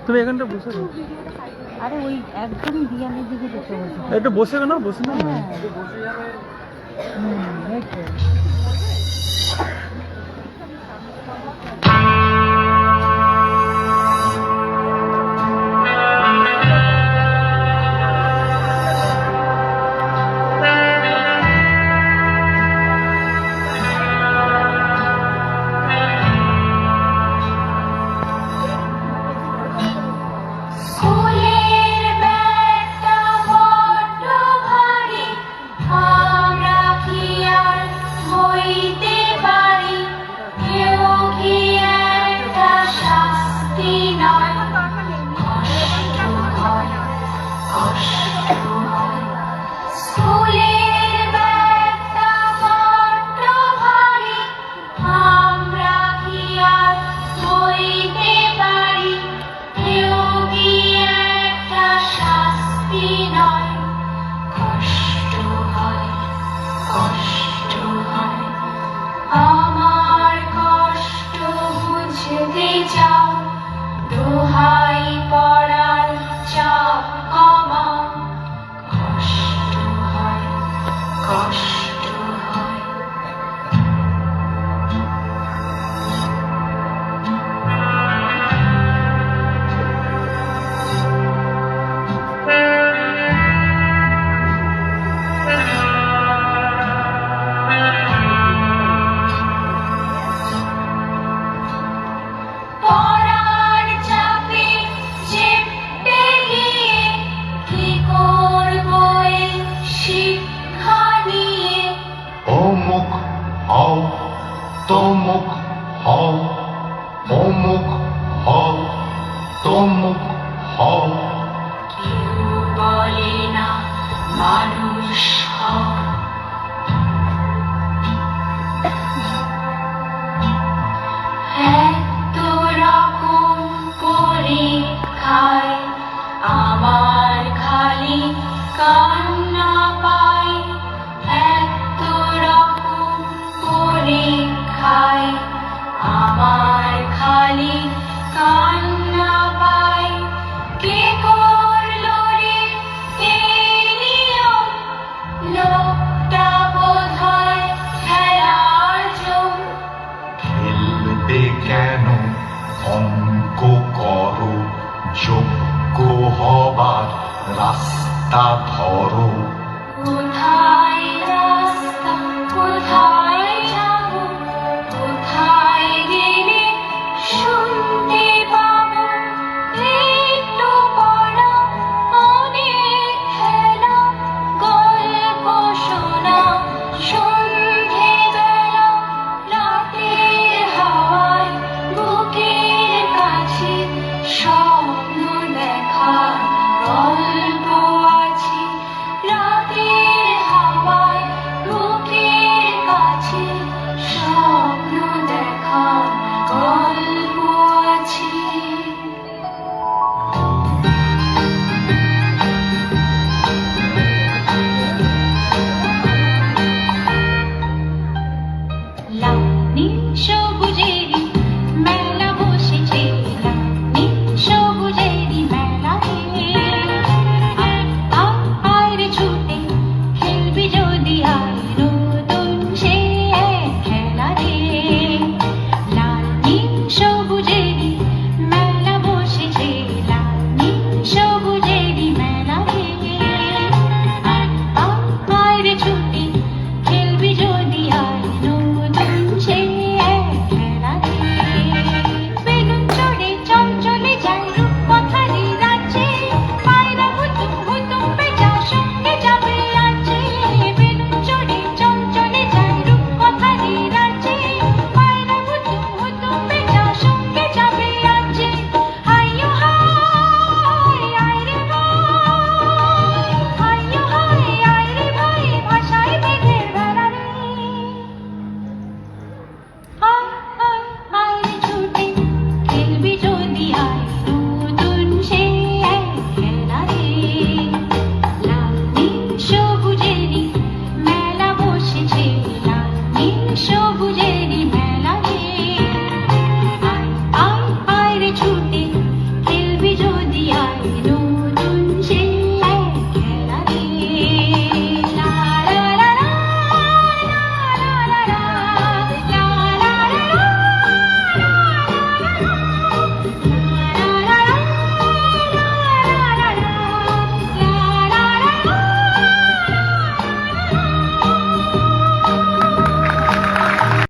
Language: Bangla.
তুমি এখানটা বসে আরে ওই একদম দিয়ানের দিকে যেতে বলছে একটু বসে না বসে না তোমুখ হও অমুখ হও তোমুখ হও কেউ বলে না মানুষ হও এত রকম পরীক্ষায় আমার খালি কান্না পায় এত রকম পরীক্ষায় আমার খালি কান্না পায় কে করলো রে এই নিয়ম লোকটা বোধহয় খেলার জম খেলবে কেন অঙ্ক করো যোগ্য হবার রাস্তা ধরো কোথায় রাস্তা কোথায় যাব কোথায় গেলে শুনতে পাবো একটু পড়া অনেক খেলা গল্প শোনা সন্ধেবেলা রাতের হাওয়ায় বুকের কাছে স্বপ্ন দেখার গল্প আছে রাতের হাওয়ায় বুকের কাছে স্বপ্ন দেখার গল্প আছে লাউ নীল